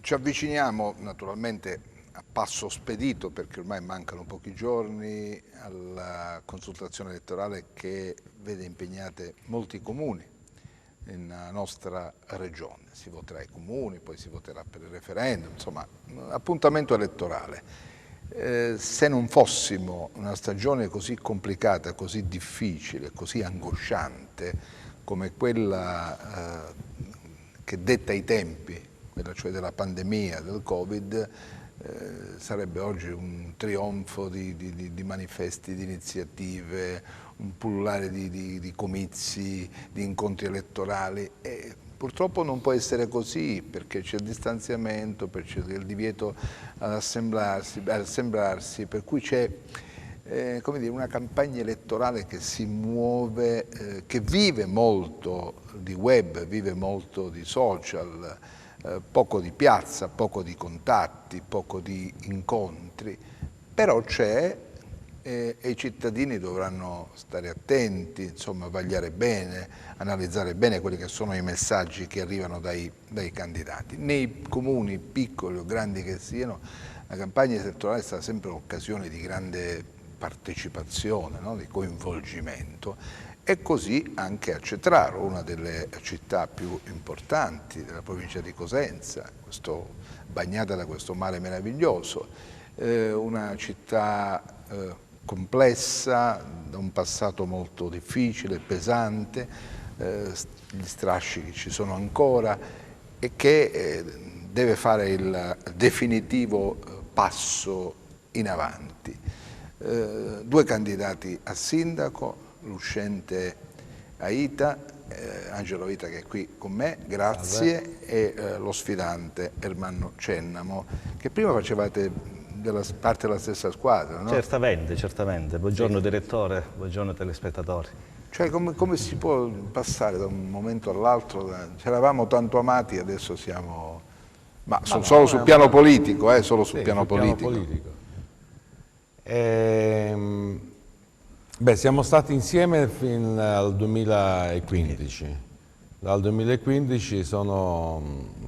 Ci avviciniamo naturalmente a passo spedito, perché ormai mancano pochi giorni, alla consultazione elettorale che vede impegnate molti comuni nella nostra regione. Si voterà ai comuni, poi si voterà per il referendum, insomma, appuntamento elettorale. Se non fossimo una stagione così complicata, così difficile, così angosciante come quella che detta i tempi, quella cioè della pandemia, del Covid, sarebbe oggi un trionfo di manifesti, di iniziative, un pullulare di comizi, di incontri elettorali. E purtroppo non può essere così, perché c'è il distanziamento, perché c'è il divieto ad assembrarsi, per cui c'è come dire, una campagna elettorale che si muove, che vive molto di web, vive molto di social, poco di piazza, poco di contatti, poco di incontri, però c'è e i cittadini dovranno stare attenti, insomma, vagliare bene, analizzare bene quelli che sono i messaggi che arrivano dai candidati. Nei comuni piccoli o grandi che siano, la campagna elettorale è stata sempre un'occasione di grande partecipazione, no? Di coinvolgimento. E così anche a Cetraro, una delle città più importanti della provincia di Cosenza, bagnata da questo mare meraviglioso, una città complessa, da un passato molto difficile, pesante, gli strascichi ci sono ancora e che deve fare il definitivo passo in avanti. Due candidati a sindaco, l'uscente Aita, Angelo Aita che è qui con me, grazie, e lo sfidante Ermanno Cennamo, che prima facevate parte della stessa squadra, no? Certamente, certamente. Buongiorno direttore, buongiorno telespettatori. Cioè come si può passare da un momento all'altro? Ci eravamo tanto amati, adesso siamo... Ma solo sul piano politico, solo sul piano politico. Beh, siamo stati insieme fino al 2015. Dal 2015 sono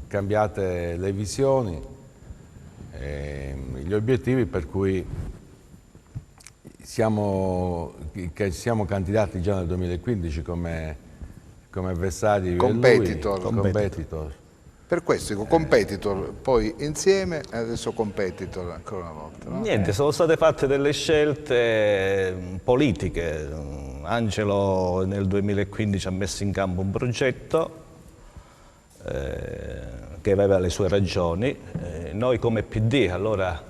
cambiate le visioni, gli obiettivi, per cui siamo candidati già nel 2015 come avversari, competitor. Per questo dico competitor, poi insieme e adesso competitor ancora una volta. No? Niente, sono state fatte delle scelte politiche. Angelo nel 2015 ha messo in campo un progetto che aveva le sue ragioni. Noi come PD allora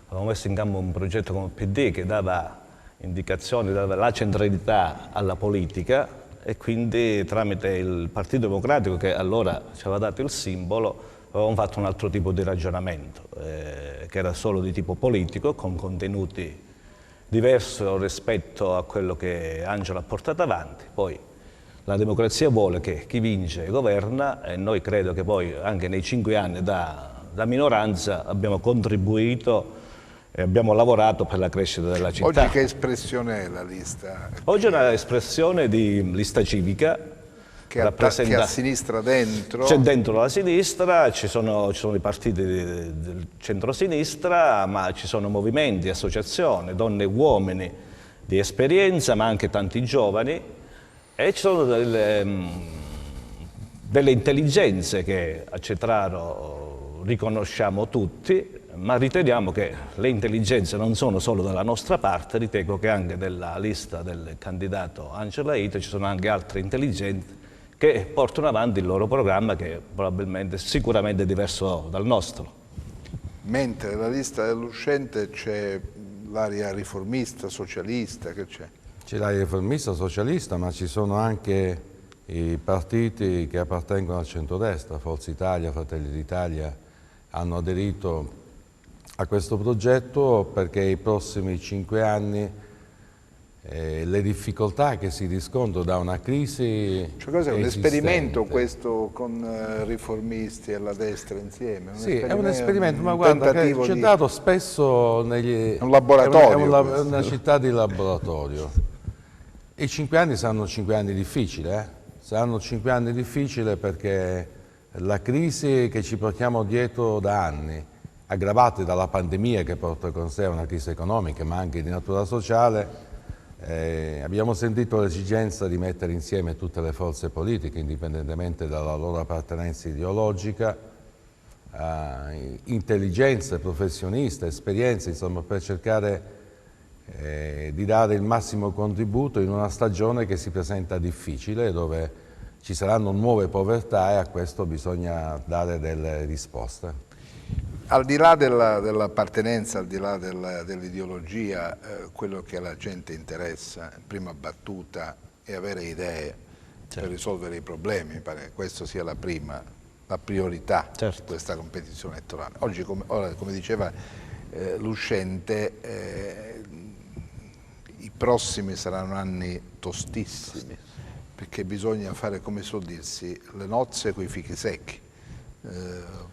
avevamo messo in campo un progetto come PD che dava indicazioni, dava la centralità alla politica, e quindi tramite il Partito Democratico, che allora ci aveva dato il simbolo, avevamo fatto un altro tipo di ragionamento, che era solo di tipo politico, con contenuti diversi rispetto a quello che Angelo ha portato avanti. Poi la democrazia vuole che chi vince governa, e noi credo che poi anche nei 5 anni da minoranza abbiamo contribuito e abbiamo lavorato per la crescita della città. Oggi che espressione è la lista? Oggi è una di lista civica che ha sinistra dentro. C'è dentro la sinistra, ci sono i partiti del centro-sinistra, ma ci sono movimenti, associazioni, donne e uomini di esperienza, ma anche tanti giovani, e ci sono delle intelligenze che a Cetraro riconosciamo tutti, ma riteniamo che le intelligenze non sono solo dalla nostra parte. Ritengo che anche nella lista del candidato Angelo Aita ci sono anche altre intelligenze che portano avanti il loro programma, che probabilmente sicuramente è diverso dal nostro. Mentre nella lista dell'uscente c'è l'area riformista, socialista, che c'è? C'è l'area riformista, socialista, ma ci sono anche i partiti che appartengono al centrodestra, Forza Italia, Fratelli d'Italia, hanno aderito a questo progetto perché i prossimi 5 anni le difficoltà che si riscontrano da una crisi cioè cos'è, un esperimento questo con riformisti e la destra insieme? Sì, è un esperimento, ma guarda, c'è dato spesso negli... È un laboratorio. È una città di laboratorio. I 5 anni saranno 5 anni difficili, Saranno 5 anni difficili perché La crisi che ci portiamo dietro da anni, aggravate dalla pandemia che porta con sé una crisi economica ma anche di natura sociale, abbiamo sentito l'esigenza di mettere insieme tutte le forze politiche, indipendentemente dalla loro appartenenza ideologica, intelligenze, professioniste, esperienze, insomma, per cercare di dare il massimo contributo in una stagione che si presenta difficile, dove ci saranno nuove povertà e a questo bisogna dare delle risposte. Al di là dell'appartenenza, al di là dell'ideologia, quello che alla gente interessa in prima battuta è avere idee per risolvere i problemi. Mi pare che questa sia la priorità di questa competizione elettorale. Oggi, come diceva l'uscente, i prossimi saranno anni tostissimi, perché bisogna fare, come suol dirsi, le nozze coi fichi secchi.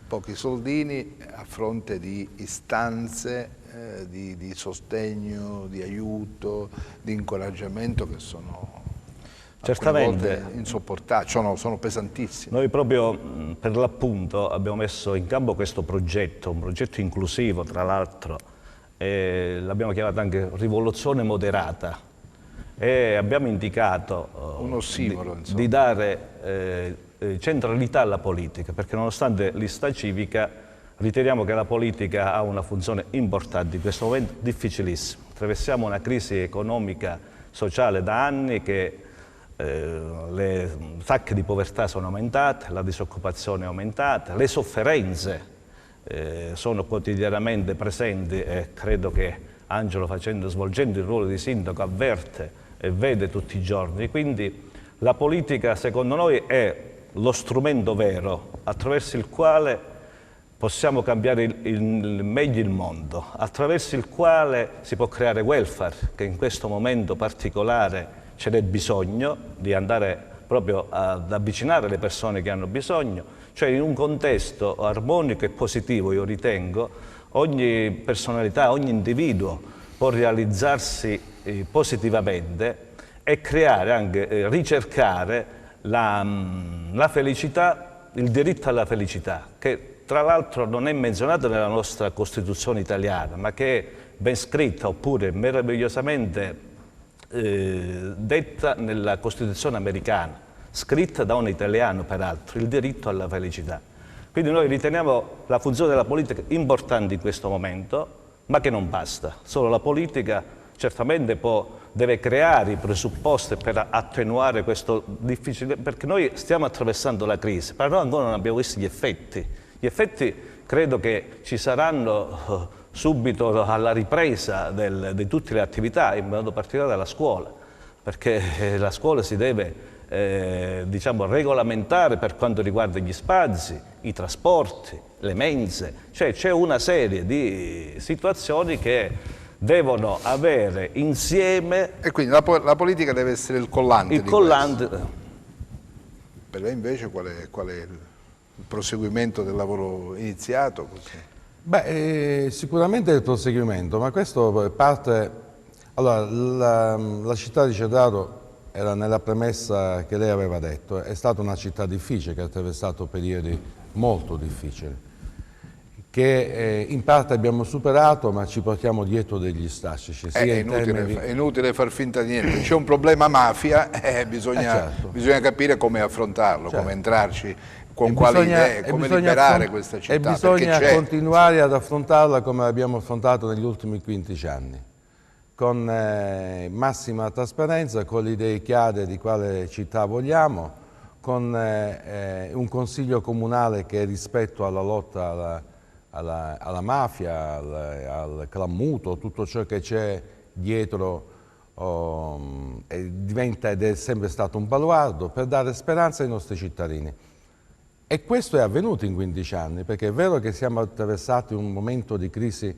Pochi soldini a fronte di istanze di sostegno, di aiuto, di incoraggiamento che sono certamente insopportabili, sono pesantissimi. Noi proprio per l'appunto abbiamo messo in campo questo progetto, un progetto inclusivo tra l'altro, l'abbiamo chiamato anche rivoluzione moderata, e abbiamo indicato un ossimoro, di dare centralità alla politica, perché nonostante l'ista civica riteniamo che la politica ha una funzione importante in questo momento difficilissimo. Attraversiamo una crisi economica, sociale da anni, che le sacche di povertà sono aumentate, la disoccupazione è aumentata, le sofferenze sono quotidianamente presenti, e credo che Angelo, svolgendo il ruolo di sindaco, avverte e vede tutti i giorni. Quindi la politica, secondo noi, è lo strumento vero attraverso il quale possiamo cambiare meglio il mondo, attraverso il quale si può creare welfare, che in questo momento particolare ce n'è bisogno, di andare proprio ad avvicinare le persone che hanno bisogno, cioè in un contesto armonico e positivo, io ritengo, ogni personalità, ogni individuo può realizzarsi positivamente e creare anche, ricercare la felicità, il diritto alla felicità, che tra l'altro non è menzionato nella nostra Costituzione italiana, ma che è ben scritta oppure meravigliosamente detta nella Costituzione americana, scritta da un italiano peraltro, il diritto alla felicità. Quindi noi riteniamo la funzione della politica importante in questo momento, ma che non basta. Solo la politica certamente deve creare i presupposti per attenuare questo difficile, perché noi stiamo attraversando la crisi, però ancora non abbiamo visto gli effetti. Gli effetti credo che ci saranno subito alla ripresa di tutte le attività, in modo particolare della scuola, perché la scuola si deve diciamo, regolamentare per quanto riguarda gli spazi, i trasporti, le mense, cioè c'è una serie di situazioni che devono avere insieme... E quindi la politica deve essere il collante di collante. Questo. Per lei invece qual è il proseguimento del lavoro iniziato? Così? Beh, sicuramente il proseguimento, ma questo parte... Allora, la città di Cedrato era nella premessa che lei aveva detto, è stata una città difficile che ha attraversato periodi molto difficili, che in parte abbiamo superato, ma ci portiamo dietro degli strascici. È inutile far finta di niente. C'è un problema mafia, bisogna capire come affrontarlo, come entrarci, con quali idee, come liberare questa città. E bisogna continuare ad affrontarla come l'abbiamo affrontato negli ultimi 15 anni, con massima trasparenza, con le idee chiare di quale città vogliamo, con un consiglio comunale che rispetto alla lotta alla mafia, al clan tutto ciò che c'è dietro diventa ed è sempre stato un baluardo per dare speranza ai nostri cittadini. E questo è avvenuto in 15 anni, perché è vero che siamo attraversati un momento di crisi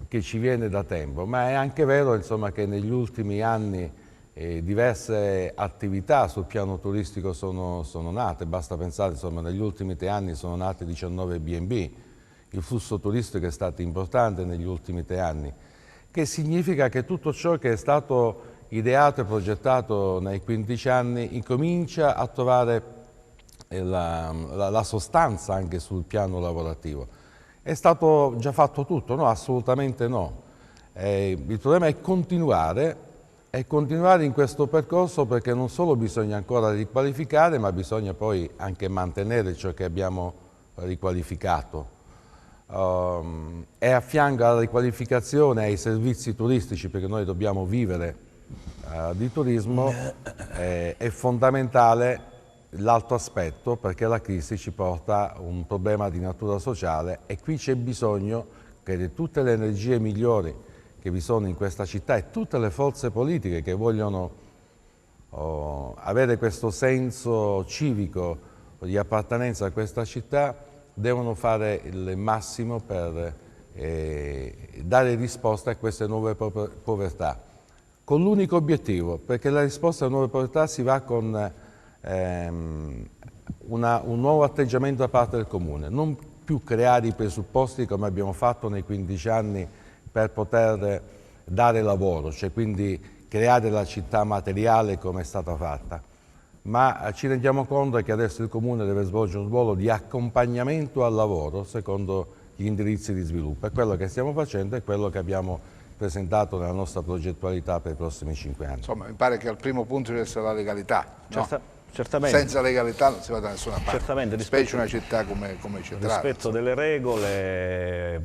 che ci viene da tempo, ma è anche vero, insomma, che negli ultimi anni diverse attività sul piano turistico sono nate. Basta pensare, insomma, negli ultimi 3 anni sono nati 19 B&B, il flusso turistico è stato importante negli ultimi 3 anni, che significa che tutto ciò che è stato ideato e progettato nei 15 anni incomincia a trovare la sostanza anche sul piano lavorativo. È stato già fatto tutto? No, assolutamente no. Il problema è continuare in questo percorso, perché non solo bisogna ancora riqualificare, ma bisogna poi anche mantenere ciò che abbiamo riqualificato. E a fianco alla riqualificazione, ai servizi turistici, perché noi dobbiamo vivere di turismo, è fondamentale l'altro aspetto, perché la crisi ci porta un problema di natura sociale e qui c'è bisogno che di tutte le energie migliori che vi sono in questa città e tutte le forze politiche che vogliono avere questo senso civico di appartenenza a questa città devono fare il massimo per dare risposta a queste nuove povertà, con l'unico obiettivo, perché la risposta alle nuove povertà si va con un nuovo atteggiamento da parte del Comune, non più creare i presupposti come abbiamo fatto nei 15 anni per poter dare lavoro, cioè quindi creare la città materiale come è stata fatta, ma ci rendiamo conto che adesso il Comune deve svolgere un ruolo di accompagnamento al lavoro secondo gli indirizzi di sviluppo. È quello che stiamo facendo e quello che abbiamo presentato nella nostra progettualità per i prossimi 5 anni. Insomma, mi pare che al primo punto deve essere la legalità, no? Certamente. Senza legalità non si va da nessuna parte, Certamente, specie una città come Cetraro. Rispetto delle regole,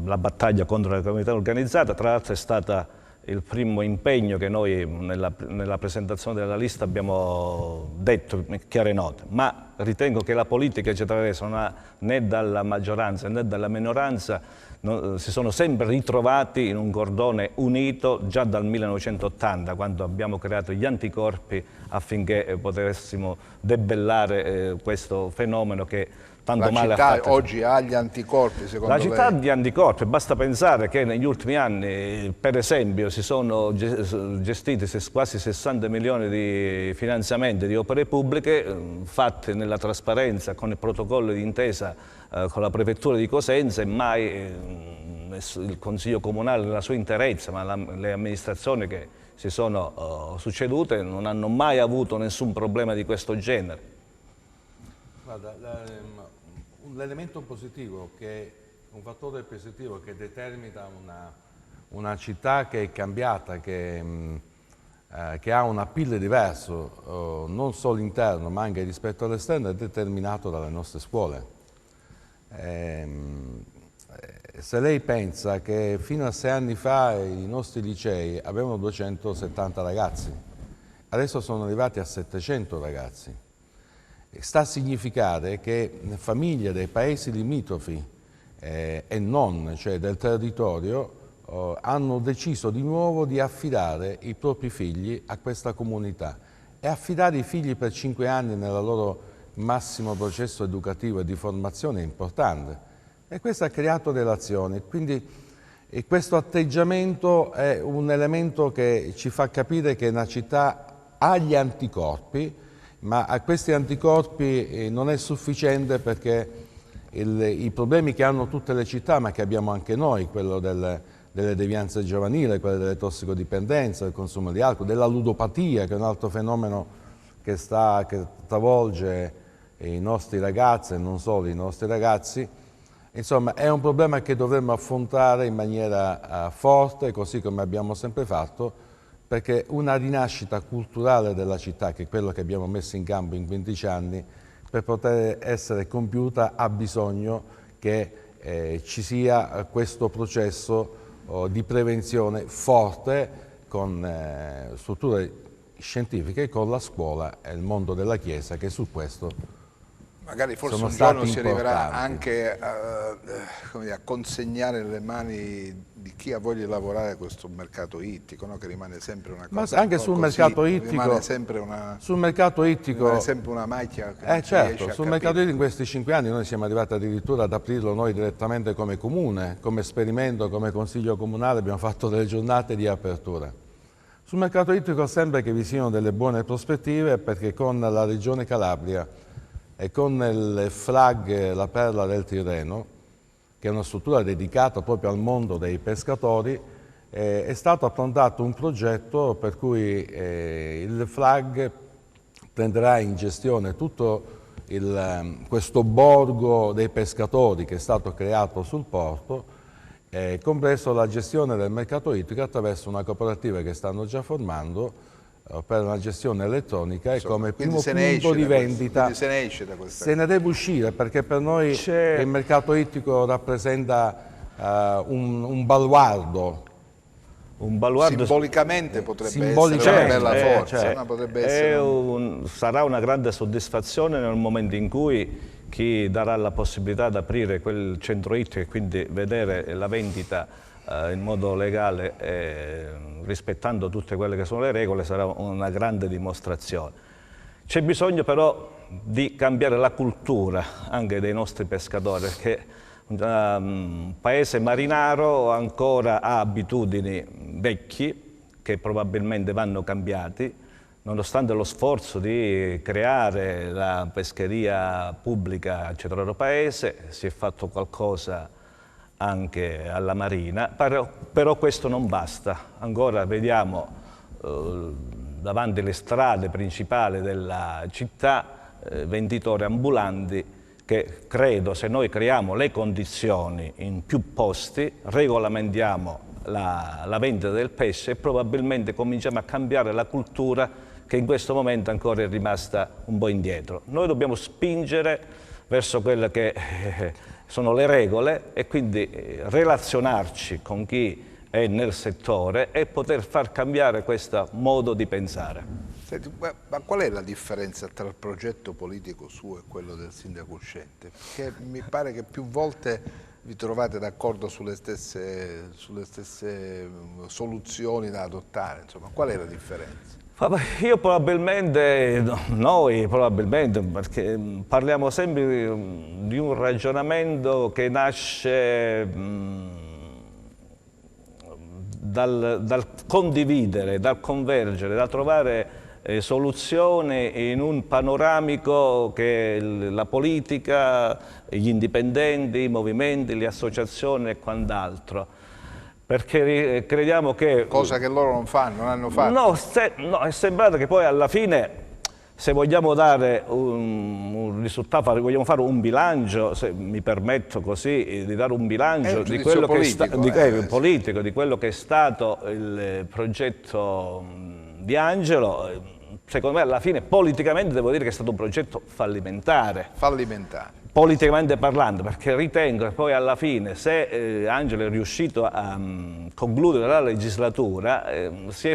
la battaglia contro la criminalità organizzata, tra l'altro è stata il primo impegno che noi nella presentazione della lista abbiamo detto, chiare note, ma ritengo che la politica cetrarese non ha né dalla maggioranza né dalla minoranza, si sono sempre ritrovati in un cordone unito già dal 1980, quando abbiamo creato gli anticorpi affinché potessimo debellare questo fenomeno che tanto male ha fatto. La città oggi ha gli anticorpi, secondo lei? La città ha gli anticorpi, basta pensare che negli ultimi anni, per esempio, si sono gestiti quasi 60 milioni di finanziamenti di opere pubbliche fatte nella trasparenza con il protocollo di intesa con la prefettura di Cosenza, e mai il Consiglio Comunale nella sua interezza, ma le amministrazioni che si sono succedute non hanno mai avuto nessun problema di questo genere. Guarda, l'elemento positivo, un fattore positivo che determina una città che è cambiata, che ha un appeal diverso, non solo interno ma anche rispetto all'esterno, è determinato dalle nostre scuole. Se lei pensa che fino a 6 anni fa i nostri licei avevano 270 ragazzi, adesso sono arrivati a 700 ragazzi, sta a significare che le famiglie dei paesi limitrofi e non, cioè del territorio, hanno deciso di nuovo di affidare i propri figli a questa comunità, e affidare i figli per 5 anni nel loro massimo processo educativo e di formazione è importante, e questo ha creato relazioni. Quindi questo atteggiamento è un elemento che ci fa capire che una città ha gli anticorpi, ma a questi anticorpi non è sufficiente, perché i problemi che hanno tutte le città, ma che abbiamo anche noi, quello delle devianze giovanili, quello delle tossicodipendenze, del consumo di alcol, della ludopatia, che è un altro fenomeno che travolge i nostri ragazzi e non solo i nostri ragazzi. Insomma, è un problema che dovremmo affrontare in maniera forte, così come abbiamo sempre fatto, perché una rinascita culturale della città, che è quello che abbiamo messo in campo in 15 anni, per poter essere compiuta ha bisogno che ci sia questo processo di prevenzione forte con strutture scientifiche, con la scuola e il mondo della Chiesa, che su questo magari forse un giorno si arriverà anche a consegnare nelle mani di chi ha voglia di lavorare questo mercato ittico, no? Che rimane sempre una cosa. Ma anche sul mercato ittico, rimane sempre una, sul mercato ittico, rimane sempre una macchia che certo, sul mercato ittico in questi 5 anni noi siamo arrivati addirittura ad aprirlo noi direttamente come comune, come esperimento, come consiglio comunale, abbiamo fatto delle giornate di apertura. Sul mercato ittico sembra che vi siano delle buone prospettive, perché con la Regione Calabria e con il FLAG La Perla del Tirreno, che è una struttura dedicata proprio al mondo dei pescatori, è stato approntato un progetto per cui il FLAG prenderà in gestione tutto questo borgo dei pescatori che è stato creato sul porto, compreso la gestione del mercato ittico attraverso una cooperativa che stanno già formando per la gestione elettronica e come primo punto di vendita. Se ne esce da questa. Se ne deve uscire, perché per noi il mercato ittico rappresenta un baluardo. Simbolicamente potrebbe essere una bella forza, ma potrebbe essere sarà una grande soddisfazione nel momento in cui chi darà la possibilità di aprire quel centro ittico e quindi vedere la vendita in modo legale, rispettando tutte quelle che sono le regole, sarà una grande dimostrazione. C'è bisogno però di cambiare la cultura anche dei nostri pescatori, perché un paese marinaro ancora ha abitudini vecchi che probabilmente vanno cambiati, nonostante lo sforzo di creare la pescheria pubblica al centro paese, si è fatto qualcosa anche alla Marina, però questo non basta. Ancora vediamo davanti alle strade principali della città venditori ambulanti che credo, se noi creiamo le condizioni in più posti, regolamentiamo la vendita del pesce e probabilmente cominciamo a cambiare la cultura che in questo momento ancora è rimasta un po' indietro. Noi dobbiamo spingere verso quelle che sono le regole e quindi relazionarci con chi è nel settore e poter far cambiare questo modo di pensare. Senti, ma qual è la differenza tra il progetto politico suo e quello del sindaco uscente? Perché mi pare che più volte vi trovate d'accordo sulle stesse soluzioni da adottare, insomma, qual è la differenza? Io probabilmente, noi probabilmente, perché parliamo sempre di un ragionamento che nasce dal condividere, dal convergere, da trovare soluzioni in un panoramico che la politica, gli indipendenti, i movimenti, le associazioni e quant'altro. Perché crediamo che... Cosa che loro non hanno fatto. No, è sembrato che poi alla fine, se vogliamo dare un risultato, vogliamo fare un bilancio, se mi permetto così, di dare un bilancio di quello politico, di quello che è stato il progetto di Angelo, secondo me alla fine politicamente devo dire che è stato un progetto fallimentare. Politicamente parlando, perché ritengo che poi alla fine, se Angelo è riuscito a concludere la legislatura, si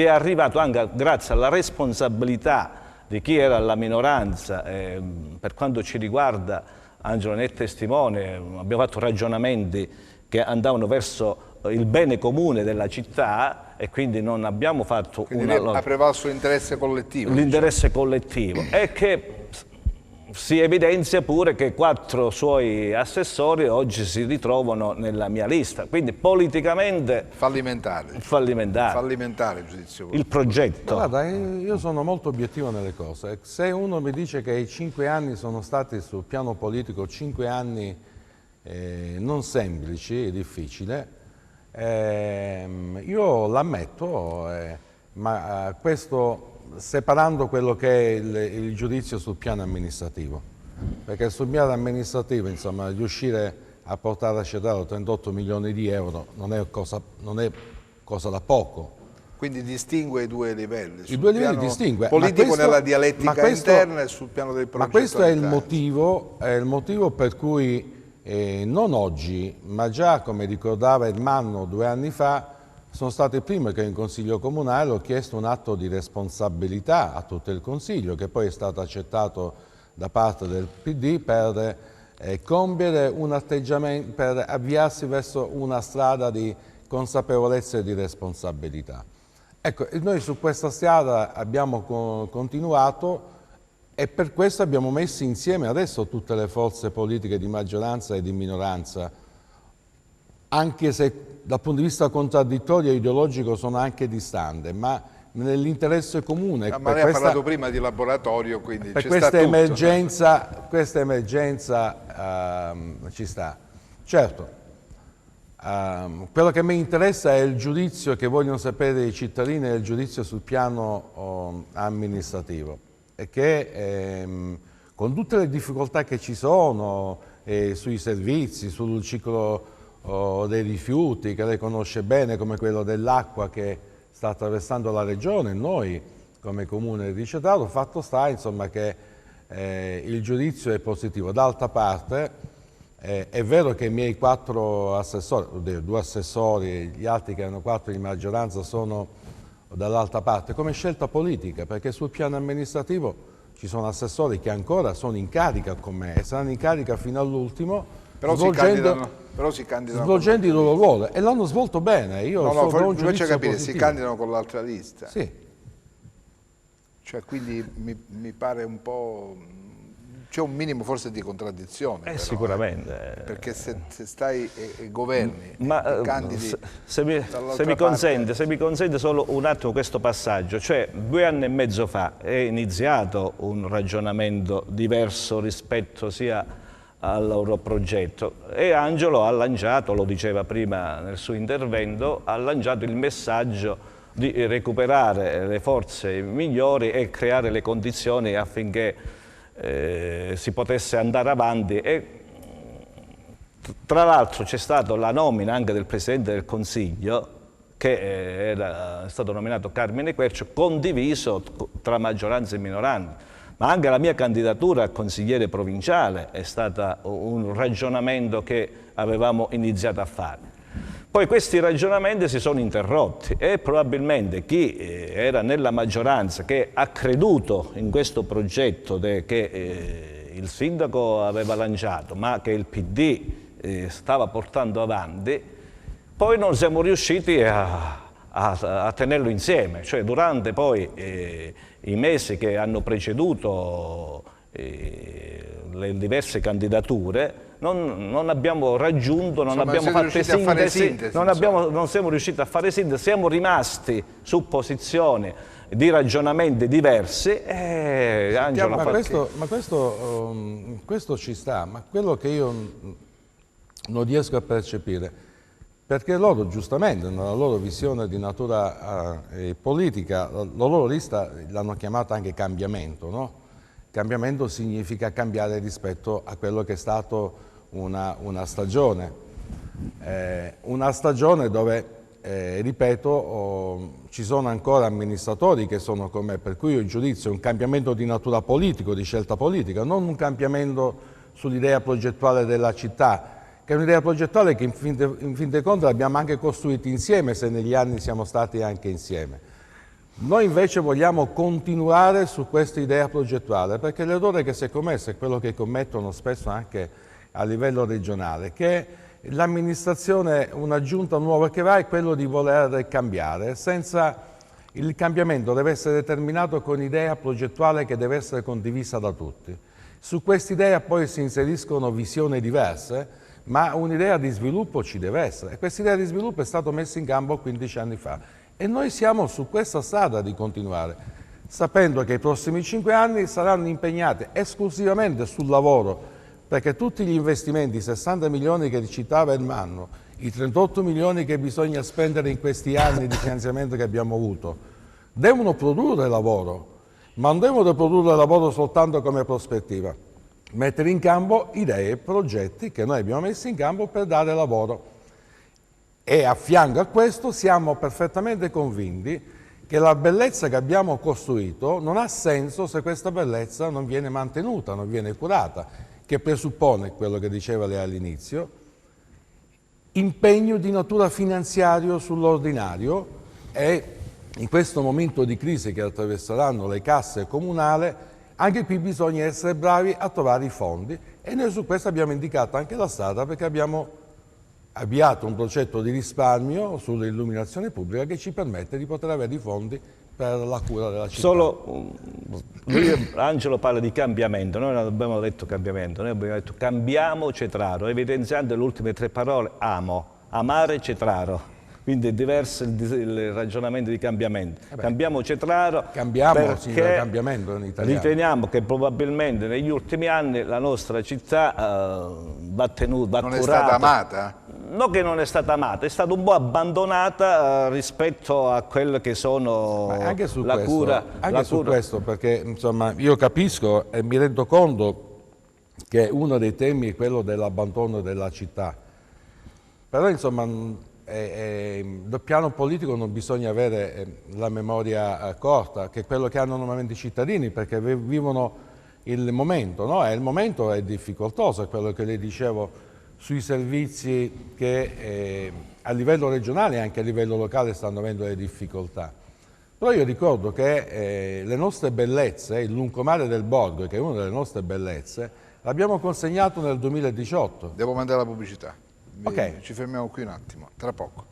è arrivato anche grazie alla responsabilità di chi era alla minoranza. Per quanto ci riguarda, Angelo ne è testimone, abbiamo fatto ragionamenti che andavano verso il bene comune della città e quindi non abbiamo fatto ha prevalso l'interesse collettivo. L'interesse collettivo è che si evidenzia pure che 4 suoi assessori oggi si ritrovano nella mia lista, quindi politicamente fallimentare il giudizio. Il progetto. Guarda, io sono molto obiettivo nelle cose. Se uno mi dice che i 5 anni sono stati sul piano politico 5 anni non semplici e difficili, io l'ammetto, ma questo separando quello che è il giudizio sul piano amministrativo, perché sul piano amministrativo, insomma, riuscire a portare a Cetraro 38 milioni di euro non è cosa da poco. Quindi distingue i due livelli. I due livelli distingue. Politico nella dialettica interna e sul piano del progetto. Ma questo è il motivo per cui non oggi, ma già, come ricordava Ermanno 2 anni fa, sono stato il primo che in Consiglio Comunale ho chiesto un atto di responsabilità a tutto il Consiglio, che poi è stato accettato da parte del PD per compiere un atteggiamento, per avviarsi verso una strada di consapevolezza e di responsabilità. Ecco, noi su questa strada abbiamo continuato e per questo abbiamo messo insieme adesso tutte le forze politiche di maggioranza e di minoranza, anche se dal punto di vista contraddittorio e ideologico sono anche distanti, ma nell'interesse comune. Ma lei ha parlato prima di laboratorio, quindi per ci questa sta tutto. Questa emergenza ci sta. Certo, quello che mi interessa è il giudizio che vogliono sapere i cittadini, è il giudizio sul piano amministrativo. che con tutte le difficoltà che ci sono sui servizi, sul ciclo dei rifiuti, che lei conosce bene, come quello dell'acqua che sta attraversando la regione, noi come Comune di Cetraro, fatto sta insomma che il giudizio è positivo. D'altra parte è vero che i miei 4 assessori, 2 assessori, gli altri che erano 4 di maggioranza sono dall'altra parte, come scelta politica, perché sul piano amministrativo ci sono assessori che ancora sono in carica con me e saranno in carica fino all'ultimo, svolgendo il loro ruolo, e l'hanno svolto bene. Io faccio capire, si candidano con l'altra lista? Sì. Cioè, quindi mi pare un po'... c'è un minimo forse di contraddizione. Però, sicuramente. Perché se stai e governi, ma e candidi se mi consente solo un attimo questo passaggio, cioè 2 anni e mezzo fa è iniziato un ragionamento diverso rispetto sia al loro progetto e Angelo ha lanciato, lo diceva prima nel suo intervento, ha lanciato il messaggio di recuperare le forze migliori e creare le condizioni affinché si potesse andare avanti. E tra l'altro c'è stata la nomina anche del Presidente del Consiglio, che è stato nominato Carmine Quercio, condiviso tra maggioranza e minoranza. Ma anche la mia candidatura a consigliere provinciale è stata un ragionamento che avevamo iniziato a fare. Poi questi ragionamenti si sono interrotti e probabilmente chi era nella maggioranza, che ha creduto in questo progetto che il sindaco aveva lanciato, ma che il PD stava portando avanti, poi non siamo riusciti a tenerlo insieme. Cioè, durante poi i mesi che hanno preceduto le diverse candidature, non abbiamo raggiunto, non abbiamo fatto sintesi, non siamo riusciti a fare sintesi, siamo rimasti su posizioni di ragionamenti diversi. Questo ci sta, ma quello che io non riesco a percepire, perché loro giustamente nella loro visione di natura politica, la loro lista l'hanno chiamata anche cambiamento, no? Cambiamento significa cambiare rispetto a quello che è stato una stagione dove, ripeto, ci sono ancora amministratori che sono con me, per cui io giudizio un cambiamento di natura politica, di scelta politica, non un cambiamento sull'idea progettuale della città, che è un'idea progettuale che in fin dei conti abbiamo anche costruito insieme, se negli anni siamo stati anche insieme. Noi invece vogliamo continuare su questa idea progettuale, perché l'errore che si è commesso è quello che commettono spesso anche a livello regionale, che l'amministrazione, una giunta nuova che va, è quello di voler cambiare, senza il cambiamento deve essere determinato con idea progettuale che deve essere condivisa da tutti. Su quest'idea poi si inseriscono visioni diverse, ma un'idea di sviluppo ci deve essere, e quest'idea di sviluppo è stata messa in campo 15 anni fa. E noi siamo su questa strada di continuare, sapendo che i prossimi 5 anni saranno impegnati esclusivamente sul lavoro, perché tutti gli investimenti, i 60 milioni che citava Ermanno, i 38 milioni che bisogna spendere in questi anni di finanziamento che abbiamo avuto, devono produrre lavoro, ma non devono produrre lavoro soltanto come prospettiva, mettere in campo idee e progetti che noi abbiamo messo in campo per dare lavoro. E a fianco a questo siamo perfettamente convinti che la bellezza che abbiamo costruito non ha senso se questa bellezza non viene mantenuta, non viene curata, che presuppone, quello che diceva lei all'inizio, impegno di natura finanziario sull'ordinario, e in questo momento di crisi che attraverseranno le casse comunali, anche qui bisogna essere bravi a trovare i fondi, e noi su questo abbiamo indicato anche la strada, perché abbiamo avviato un progetto di risparmio sull'illuminazione pubblica che ci permette di poter avere i fondi per la cura della città. Angelo parla di cambiamento, noi non abbiamo detto cambiamento, noi abbiamo detto cambiamo Cetraro, evidenziando le ultime 3 parole amare Cetraro. Quindi è diverso il ragionamento di cambiamento. Cambiamo Cetraro significa cambiamento in italiano. Riteniamo che probabilmente negli ultimi anni la nostra città va curata. Non è stata amata? non che non è stata amata, è stata un po' abbandonata rispetto a quelle che sono anche su la questo, cura. Anche su questo, perché insomma io capisco e mi rendo conto che uno dei temi è quello dell'abbandono della città. Però insomma dal piano politico non bisogna avere la memoria corta, che è quello che hanno normalmente i cittadini, perché vivono il momento, no? E il momento è difficoltoso, è quello che le dicevo sui servizi che a livello regionale e anche a livello locale stanno avendo delle difficoltà. Però io ricordo che le nostre bellezze, il lungomare del Borgo, che è una delle nostre bellezze, l'abbiamo consegnato nel 2018. Devo mandare la pubblicità. Ok. Ci fermiamo qui un attimo, tra poco.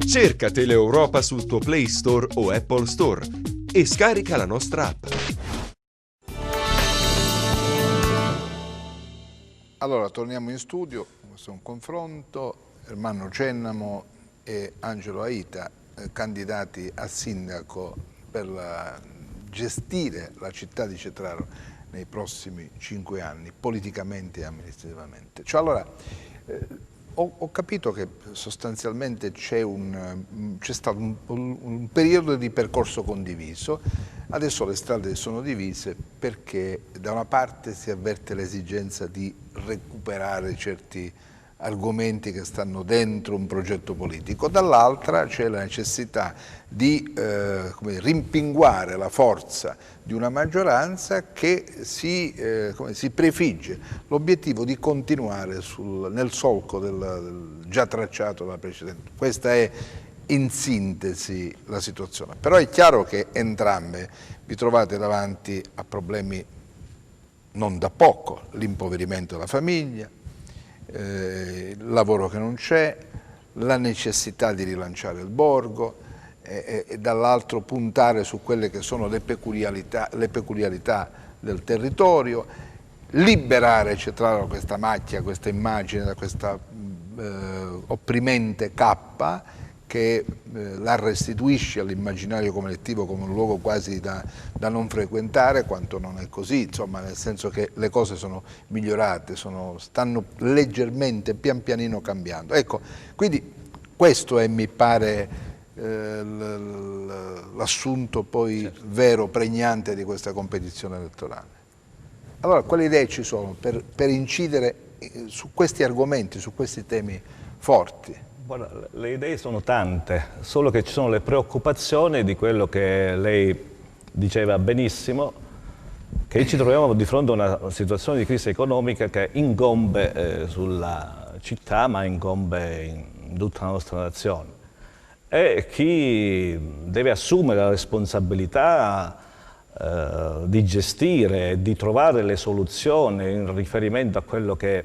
Cerca Teleeuropa sul tuo Play Store o Apple Store e scarica la nostra app. Allora, torniamo in studio, questo è un confronto. Ermanno Cennamo e Angelo Aita, candidati a sindaco per gestire la città di Cetraro nei prossimi 5 anni, politicamente e amministrativamente. Cioè, allora, ho capito che sostanzialmente c'è stato un periodo di percorso condiviso, adesso le strade sono divise perché da una parte si avverte l'esigenza di recuperare certi argomenti che stanno dentro un progetto politico, dall'altra c'è la necessità di rimpinguare la forza di una maggioranza che si prefigge l'obiettivo di continuare nel solco già tracciato dalla precedente. Questa è in sintesi la situazione, però è chiaro che entrambe vi trovate davanti a problemi non da poco, l'impoverimento della famiglia, il lavoro che non c'è, la necessità di rilanciare il borgo e dall'altro puntare su quelle che sono le peculiarità del territorio, liberare Cetraro da questa macchia, questa immagine, da questa opprimente cappa che la restituisce all'immaginario collettivo come un luogo quasi da non frequentare, quanto non è così, insomma, nel senso che le cose sono migliorate, stanno leggermente, pian pianino cambiando. Ecco, quindi questo è, mi pare, l'assunto poi vero, pregnante di questa competizione elettorale. Allora, quali idee ci sono per incidere su questi argomenti, su questi temi forti? Guarda, le idee sono tante, solo che ci sono le preoccupazioni di quello che lei diceva benissimo, che ci troviamo di fronte a una situazione di crisi economica che incombe sulla città, ma incombe in tutta la nostra nazione. E chi deve assumere la responsabilità di gestire e di trovare le soluzioni in riferimento a quello che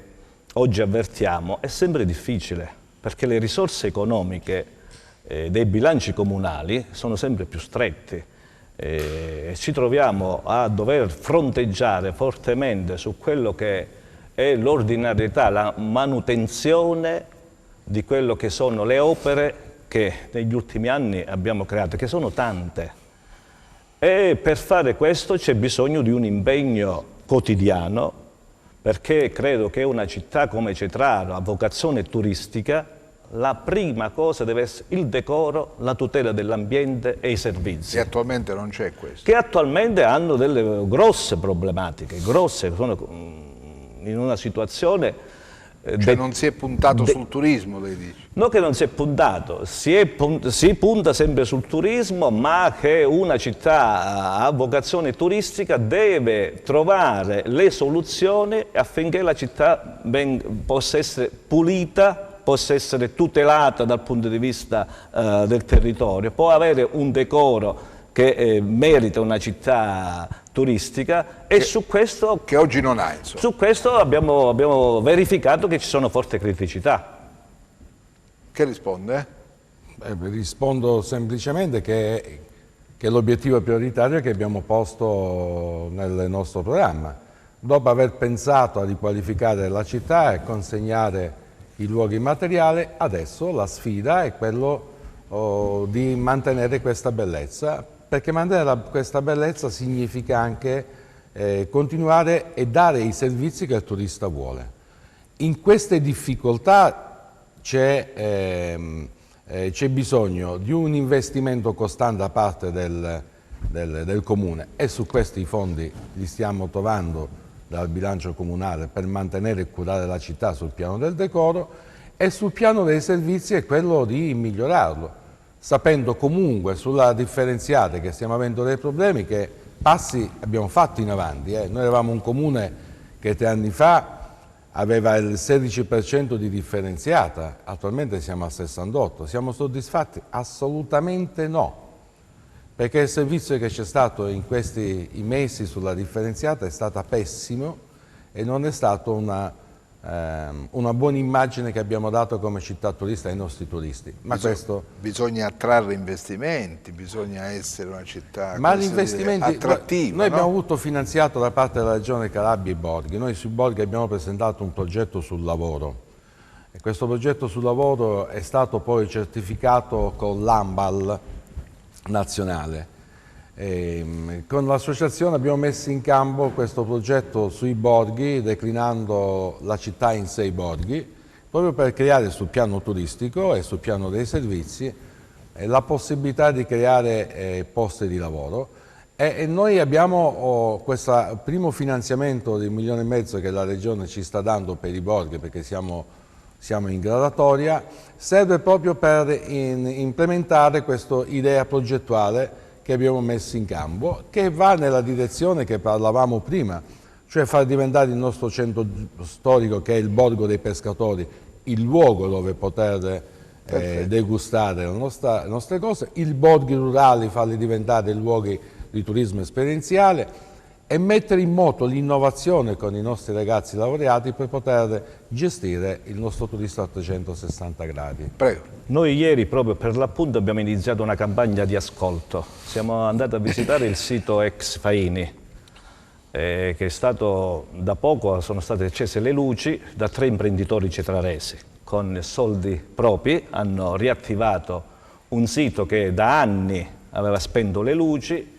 oggi avvertiamo è sempre difficile, perché le risorse economiche dei bilanci comunali sono sempre più stretti e ci troviamo a dover fronteggiare fortemente su quello che è l'ordinarietà, la manutenzione di quello che sono le opere che negli ultimi anni abbiamo creato, che sono tante. E per fare questo c'è bisogno di un impegno quotidiano, perché credo che una città come Cetraro, a vocazione turistica, la prima cosa deve essere il decoro, la tutela dell'ambiente e i servizi. E attualmente non c'è questo. Che attualmente hanno delle grosse problematiche, sono in una situazione... Cioè non si è puntato sul turismo, lei dice? Non che non si è puntato, si punta sempre sul turismo, ma che una città a vocazione turistica deve trovare le soluzioni affinché la città possa essere pulita, possa essere tutelata dal punto di vista del territorio, può avere un decoro che merita una città turistica e su questo... Che oggi non ha, insomma. Su questo abbiamo verificato che ci sono forti criticità. Che risponde? Rispondo semplicemente che l'obiettivo prioritario che abbiamo posto nel nostro programma. Dopo aver pensato a riqualificare la città e consegnare i luoghi materiali, adesso la sfida è quello di mantenere questa bellezza perché mantenere questa bellezza significa anche continuare e dare i servizi che il turista vuole. In queste difficoltà c'è bisogno di un investimento costante da parte del Comune, e su questi fondi li stiamo trovando dal bilancio comunale per mantenere e curare la città sul piano del decoro, e sul piano dei servizi è quello di migliorarlo, sapendo comunque sulla differenziata che stiamo avendo dei problemi, che passi abbiamo fatto in avanti. Noi eravamo un comune che 3 anni fa aveva il 16% di differenziata, attualmente siamo al 68%. Siamo soddisfatti? Assolutamente no, perché il servizio che c'è stato in questi mesi sulla differenziata è stato pessimo e non è stata una buona immagine che abbiamo dato come città turista ai nostri turisti. Ma bisogna attrarre investimenti, bisogna essere una città attrattiva. Noi abbiamo avuto finanziato da parte della Regione Calabria i borghi. Noi sui borghi abbiamo presentato un progetto sul lavoro, e questo progetto sul lavoro è stato poi certificato con l'ANBAL nazionale. Con l'associazione abbiamo messo in campo questo progetto sui borghi, declinando la città in 6 borghi, proprio per creare sul piano turistico e sul piano dei servizi la possibilità di creare posti di lavoro. E noi abbiamo questo primo finanziamento di 1,5 milioni che la Regione ci sta dando per i borghi, perché siamo in graduatoria, serve proprio per implementare questa idea progettuale che abbiamo messo in campo, che va nella direzione che parlavamo prima, cioè far diventare il nostro centro storico, che è il Borgo dei Pescatori, il luogo dove poter degustare le nostre cose, i borghi rurali farli diventare luoghi di turismo esperienziale, e mettere in moto l'innovazione con i nostri ragazzi laureati per poter gestire il nostro turismo a 360 gradi. Prego. Noi ieri, proprio per l'appunto, abbiamo iniziato una campagna di ascolto. Siamo andati a visitare il sito ex Faini, che è stato da poco, sono state accese le luci da 3 imprenditori cetraresi. Con soldi propri hanno riattivato un sito che da anni aveva spento le luci,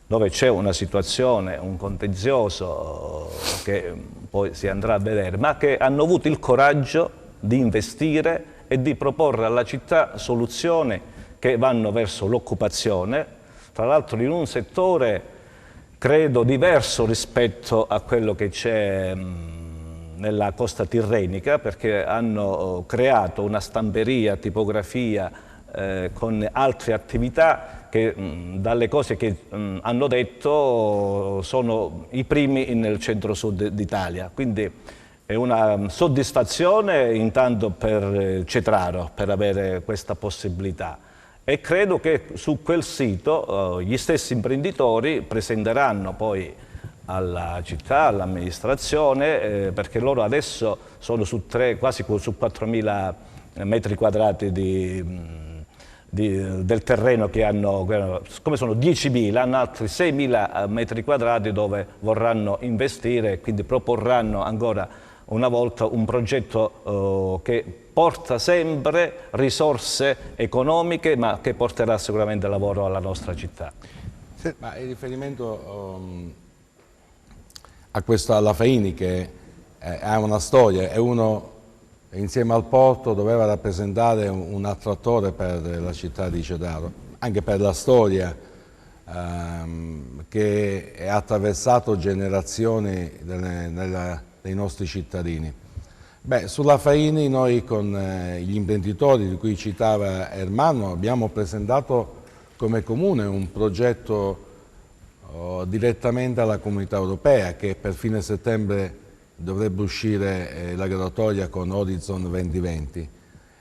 dove c'è una situazione, un contenzioso che poi si andrà a vedere, ma che hanno avuto il coraggio di investire e di proporre alla città soluzioni che vanno verso l'occupazione, tra l'altro in un settore credo diverso rispetto a quello che c'è nella costa tirrenica, perché hanno creato una stamperia, tipografia, con altre attività che dalle cose che hanno detto sono i primi nel centro-sud d'Italia. Quindi è una soddisfazione intanto per Cetraro per avere questa possibilità, e credo che su quel sito gli stessi imprenditori presenteranno poi alla città, all'amministrazione, perché loro adesso sono su quasi su 4.000 metri quadrati del terreno che hanno, come sono 10.000, hanno altri 6.000 metri quadrati dove vorranno investire, e quindi proporranno ancora una volta un progetto che porta sempre risorse economiche, ma che porterà sicuramente lavoro alla nostra città. Sì. Ma in riferimento alla Faini, che ha una storia, è uno insieme al porto doveva rappresentare un attrattore per la città di Cetraro, anche per la storia che ha attraversato generazioni dei nostri cittadini. Beh, sulla Faini noi con gli imprenditori di cui citava Ermanno abbiamo presentato come comune un progetto direttamente alla Comunità Europea, che per fine settembre dovrebbe uscire la graduatoria con Horizon 2020,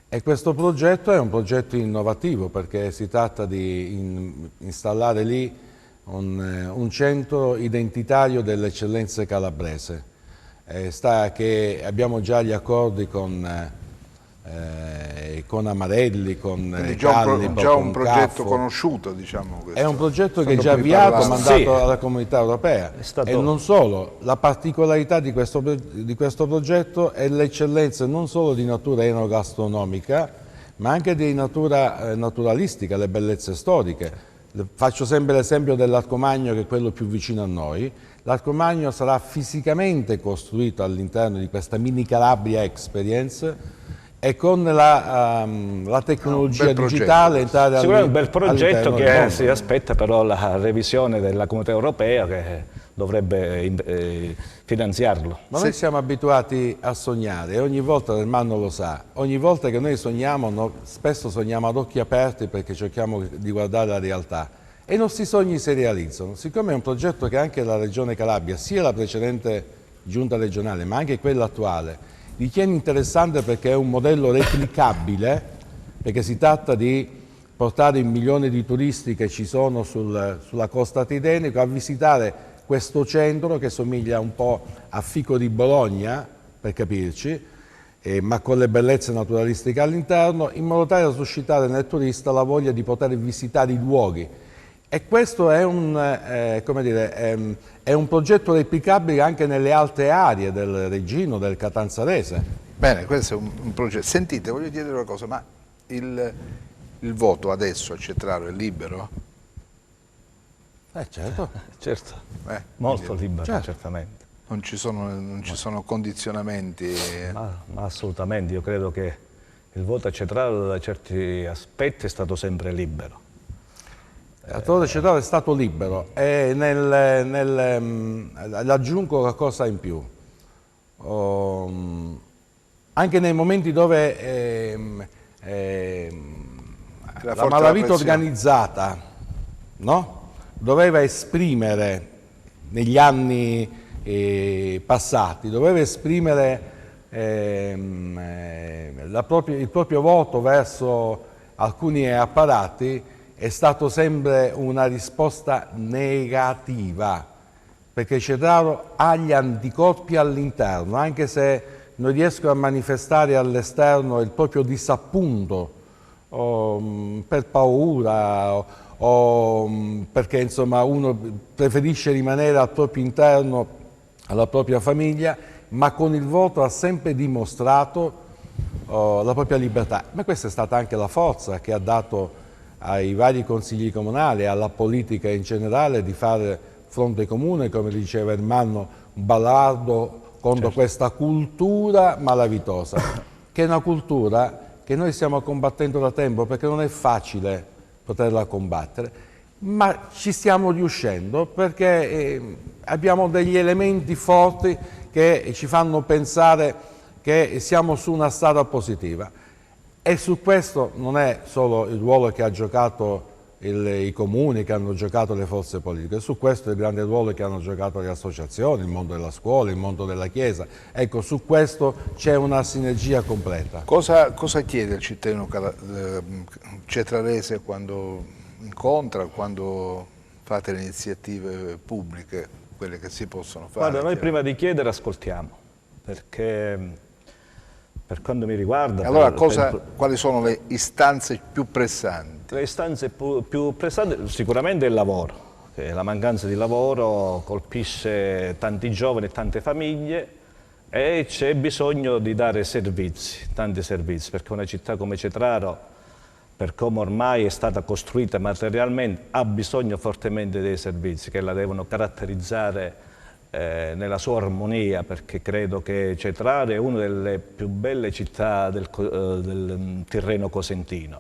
e questo progetto è un progetto innovativo, perché si tratta di installare lì un centro identitario delle eccellenze calabrese. Che abbiamo già gli accordi con Amarelli, con Callipo, già un con progetto Caffo. Conosciuto, diciamo. Questo. È un progetto che è già avviato, mandato sì, alla Comunità Europea. E non solo, la particolarità di questo progetto è l'eccellenza non solo di natura enogastronomica, ma anche di natura naturalistica, le bellezze storiche. Faccio sempre l'esempio dell'Arco Magno, che è quello più vicino a noi. L'Arco Magno sarà fisicamente costruito all'interno di questa mini Calabria Experience e con la tecnologia digitale entrare sicuramente un bel progetto che si si aspetta però la revisione della Comunità Europea che dovrebbe finanziarlo. Ma noi siamo abituati a sognare e ogni volta, Ermanno lo sa, ogni volta che noi sogniamo, spesso sogniamo ad occhi aperti perché cerchiamo di guardare la realtà e i nostri sogni si realizzano. Siccome è un progetto che anche la Regione Calabria, sia la precedente giunta regionale ma anche quella attuale, ritiene interessante perché è un modello replicabile, perché si tratta di portare il milione di turisti che ci sono sulla costa tirrenica a visitare questo centro che somiglia un po' a Fico di Bologna, per capirci, ma con le bellezze naturalistiche all'interno, in modo tale da suscitare nel turista la voglia di poter visitare i luoghi. E questo è come dire, è un progetto replicabile anche nelle altre aree del Regino, del Catanzarese. Bene, questo è un progetto. Sentite, voglio chiedere una cosa, ma il voto adesso a Cetraro è libero? Certo. Certo, molto libero, certo. Certamente. Non ci sono condizionamenti? Ma assolutamente, io credo che il voto a Cetraro da certi aspetti è stato sempre libero. Il voto a Cetraro è stato libero e aggiungo una cosa in più. Anche nei momenti dove la malavita organizzata, no? Doveva esprimere negli anni passati, doveva esprimere il proprio voto verso alcuni apparati, è stato sempre una risposta negativa, perché Cetraro ha gli anticorpi all'interno, anche se non riescono a manifestare all'esterno il proprio disappunto per paura o perché insomma uno preferisce rimanere al proprio interno, alla propria famiglia, ma con il voto ha sempre dimostrato la propria libertà. Ma questa è stata anche la forza che ha dato ai vari consigli comunali e alla politica in generale di fare fronte comune, come diceva Ermanno, un baluardo contro questa cultura malavitosa, che è una cultura che noi stiamo combattendo da tempo perché non è facile poterla combattere, ma ci stiamo riuscendo perché abbiamo degli elementi forti che ci fanno pensare che siamo su una strada positiva. E su questo non è solo il ruolo che ha giocato i comuni, che hanno giocato le forze politiche, su questo è il grande ruolo che hanno giocato le associazioni, il mondo della scuola, il mondo della Chiesa. Ecco, su questo c'è una sinergia completa. Cosa chiede il cittadino cetrarese quando incontra, quando fate le iniziative pubbliche, quelle che si possono fare? Guarda, noi prima di chiedere ascoltiamo, perché per quanto mi riguarda... Allora, quali sono le istanze più pressanti? Le istanze più pressanti sicuramente è il lavoro, che la mancanza di lavoro colpisce tanti giovani e tante famiglie e c'è bisogno di dare servizi, tanti servizi, perché una città come Cetraro, per come ormai è stata costruita materialmente, ha bisogno fortemente dei servizi che la devono caratterizzare nella sua armonia, perché credo che Cetraro è una delle più belle città del Tirreno Cosentino,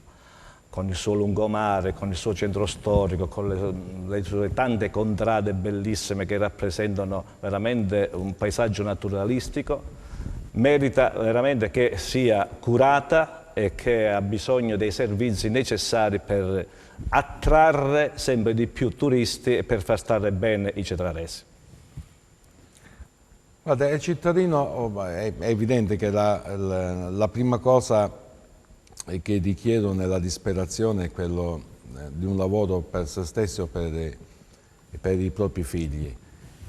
con il suo lungomare, con il suo centro storico, con le sue tante contrade bellissime che rappresentano veramente un paesaggio naturalistico. Merita veramente che sia curata e che ha bisogno dei servizi necessari per attrarre sempre di più turisti e per far stare bene i cetraresi. Guarda, il cittadino, è evidente che la prima cosa che ti chiedo nella disperazione è quello di un lavoro per se stesso e per i propri figli.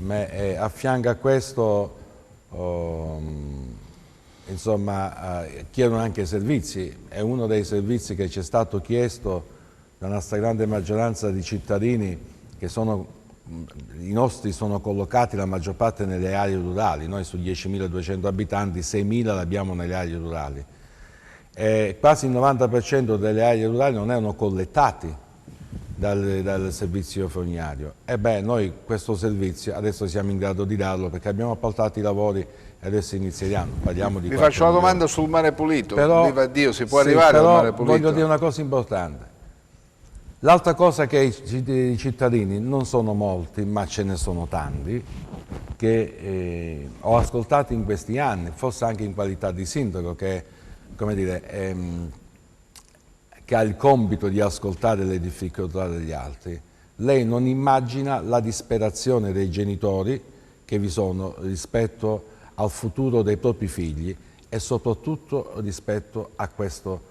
Ma a fianco a questo, insomma, chiedono anche servizi. È uno dei servizi che ci è stato chiesto dalla stragrande maggioranza di cittadini che i nostri sono collocati la maggior parte nelle aree rurali. Noi su 10.200 abitanti, 6.000 l'abbiamo nelle aree rurali. Quasi il 90% delle aree rurali non erano collettati dal servizio fognario. E beh, noi questo servizio adesso siamo in grado di darlo perché abbiamo appaltato i lavori e adesso inizieranno. Parliamo di Vi faccio una domanda sul mare pulito. Viva Dio, si può arrivare al mare pulito? Voglio dire una cosa importante. L'altra cosa che i cittadini, non sono molti, ma ce ne sono tanti, che ho ascoltato in questi anni, forse anche in qualità di sindaco, che, come dire, che ha il compito di ascoltare le difficoltà degli altri. Lei non immagina la disperazione dei genitori che vi sono rispetto al futuro dei propri figli e soprattutto rispetto a questo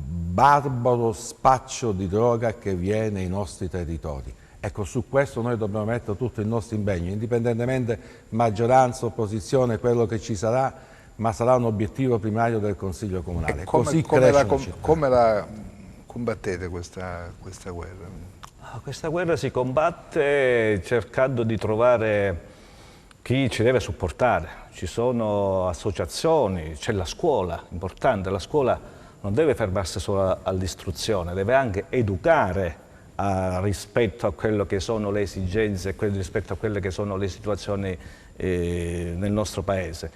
barbaro spaccio di droga che viene nei nostri territori. Ecco, su questo noi dobbiamo mettere tutto il nostro impegno, indipendentemente maggioranza, opposizione, quello che ci sarà, ma sarà un obiettivo primario del Consiglio Comunale. Come la combattete questa guerra? Questa guerra si combatte cercando di trovare chi ci deve supportare. Ci sono associazioni, c'è la scuola, importante, la scuola non deve fermarsi solo all'istruzione, deve anche educare rispetto a quello che sono le esigenze, rispetto a quelle che sono le situazioni nel nostro Paese.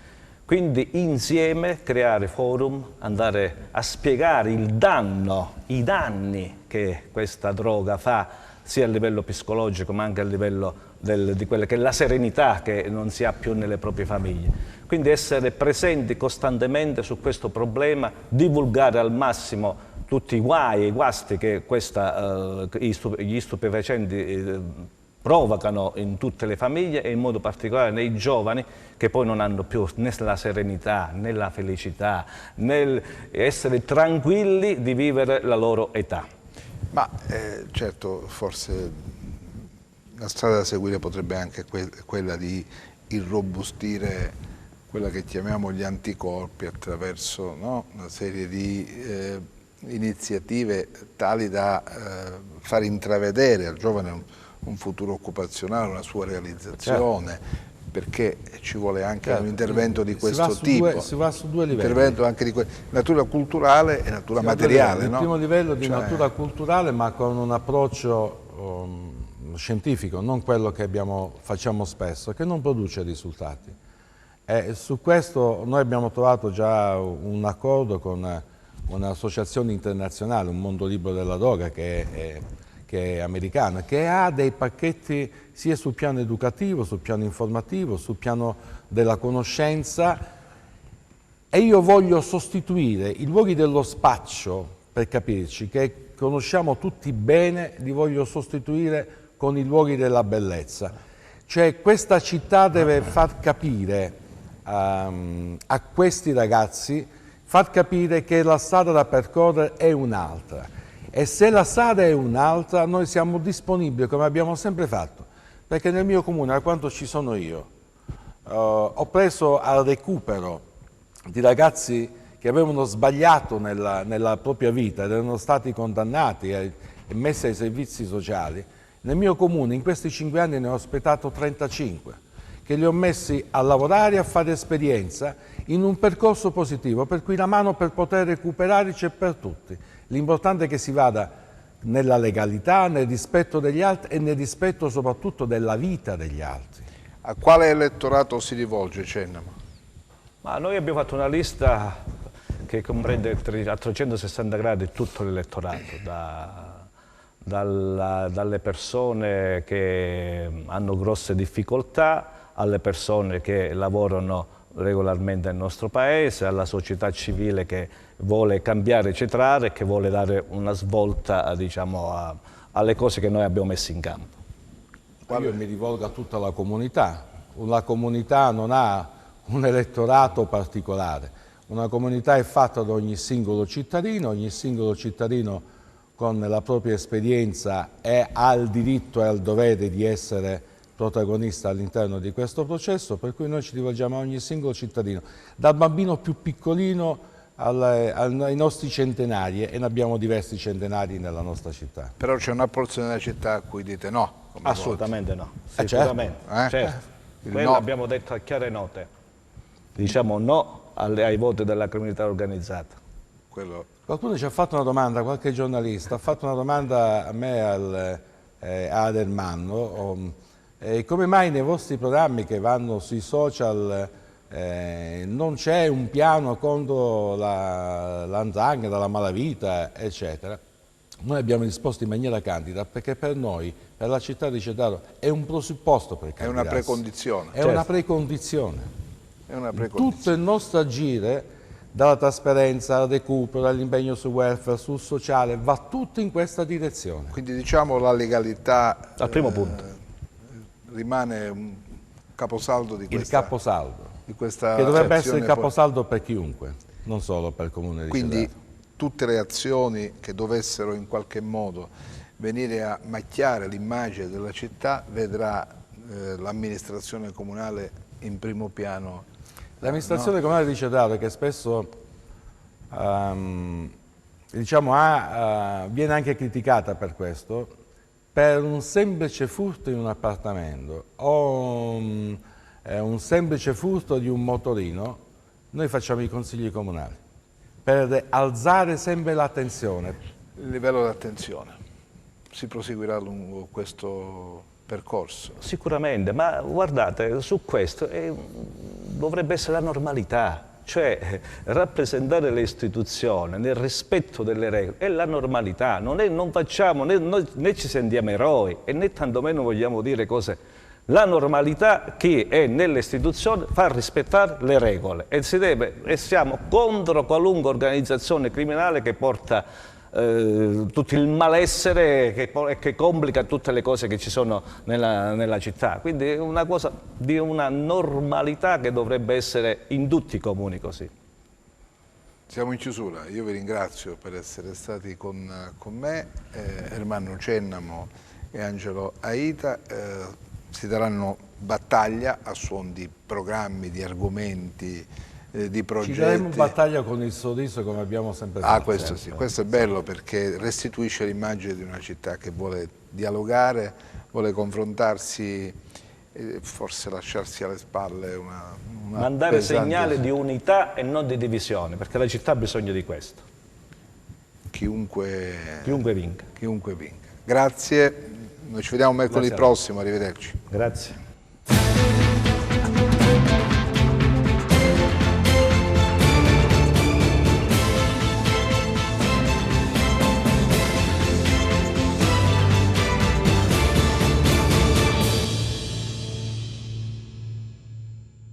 Quindi insieme creare forum, andare a spiegare i danni che questa droga fa, sia a livello psicologico ma anche a livello di quella che è la serenità che non si ha più nelle proprie famiglie. Quindi essere presenti costantemente su questo problema, divulgare al massimo tutti i guai e i guasti che gli stupefacenti provocano in tutte le famiglie e in modo particolare nei giovani che poi non hanno più né la serenità né la felicità, né essere tranquilli di vivere la loro età. Ma certo, forse la strada da seguire potrebbe anche quella di irrobustire quella che chiamiamo gli anticorpi attraverso una serie di iniziative tali da far intravedere al giovane un futuro occupazionale, una sua realizzazione, certo. Perché ci vuole anche un intervento di questo tipo. Si va su due livelli. Intervento anche di natura culturale e natura materiale. Il primo livello di natura culturale, ma con un approccio scientifico, non quello che facciamo spesso, che non produce risultati. Su questo noi abbiamo trovato già un accordo con un'associazione internazionale, un mondo libero della droga che è americana, che ha dei pacchetti sia sul piano educativo, sul piano informativo, sul piano della conoscenza, e io voglio sostituire i luoghi dello spaccio, per capirci, che conosciamo tutti bene, li voglio sostituire con i luoghi della bellezza. Cioè questa città deve far capire a questi ragazzi, far capire che la strada da percorrere è un'altra, e se la strada è un'altra noi siamo disponibili, come abbiamo sempre fatto, perché nel mio comune, da quanto ci sono io, ho preso al recupero di ragazzi che avevano sbagliato nella propria vita ed erano stati condannati e messi ai servizi sociali. Nel mio comune in questi 5 anni ne ho ospitato 35, che li ho messi a lavorare e a fare esperienza in un percorso positivo, per cui la mano per poter recuperare c'è per tutti. L'importante è che si vada nella legalità, nel rispetto degli altri e nel rispetto soprattutto della vita degli altri. A quale elettorato si rivolge Cennama? Ma noi abbiamo fatto una lista che comprende a 360 gradi tutto l'elettorato, dalle persone che hanno grosse difficoltà, alle persone che lavorano regolarmente nel nostro paese, alla società civile che vuole cambiare e cetrare, che vuole dare una svolta, diciamo, alle cose che noi abbiamo messo in campo. Io mi rivolgo a tutta la comunità. La comunità non ha un elettorato particolare, una comunità è fatta da ogni singolo cittadino con la propria esperienza ha il diritto e il dovere di essere protagonista all'interno di questo processo, per cui noi ci rivolgiamo a ogni singolo cittadino, dal bambino più piccolino ai nostri centenari, e ne abbiamo diversi centenari nella nostra città. Però c'è una porzione della città a cui dite no? Assolutamente no, sicuramente. Certo. Quello no. Abbiamo detto a chiare note, diciamo no ai voti della criminalità organizzata. quello... Qualcuno ci ha fatto una domanda, qualche giornalista ha fatto una domanda a me a Adelmanno, come mai nei vostri programmi che vanno sui social non c'è un piano contro l''ndrangheta, la malavita, eccetera? Noi abbiamo risposto in maniera candida perché per noi, per la città di Cedrato, è un presupposto per candidarsi. È una precondizione. È una precondizione. È una precondizione. Tutto il nostro agire, dalla trasparenza al recupero, all'impegno sul welfare, sul sociale, va tutto in questa direzione. Quindi diciamo la legalità Al primo punto. rimane un caposaldo di questa... Il caposaldo, di questa che dovrebbe essere il azione caposaldo per chiunque, non solo per il Comune di Quindi Cedrato. tutte le azioni che dovessero in qualche modo venire a macchiare l'immagine della città vedrà l'amministrazione comunale in primo piano. L'amministrazione comunale di Cedrato, che spesso diciamo, viene anche criticata per questo, per un semplice furto in un appartamento o un semplice furto di un motorino, noi facciamo i consigli comunali per alzare sempre l'attenzione. Il livello di attenzione. Si proseguirà lungo questo percorso. Sicuramente, ma guardate, su questo dovrebbe essere la normalità, cioè rappresentare le istituzioni nel rispetto delle regole è la normalità, non facciamo, né ci sentiamo eroi e né tantomeno vogliamo dire cose. La normalità che è nelle istituzioni fa rispettare le regole e siamo contro qualunque organizzazione criminale che porta tutto il malessere che complica tutte le cose che ci sono nella città. Quindi è una cosa di una normalità che dovrebbe essere in tutti i comuni così. Siamo in chiusura, io vi ringrazio per essere stati con me, Ermanno Cennamo e Angelo Aita. Si daranno battaglia a suon di programmi, di argomenti, di progetti. Ci daremo battaglia con il sorriso come abbiamo sempre fatto. Questo sì, questo è bello perché restituisce l'immagine di una città che vuole dialogare, vuole confrontarsi, forse lasciarsi alle spalle una mandare pesante... segnale di unità e non di divisione, perché la città ha bisogno di questo. Chiunque vinca. Chiunque vinca. Grazie, noi ci vediamo mercoledì prossimo, arrivederci. Grazie.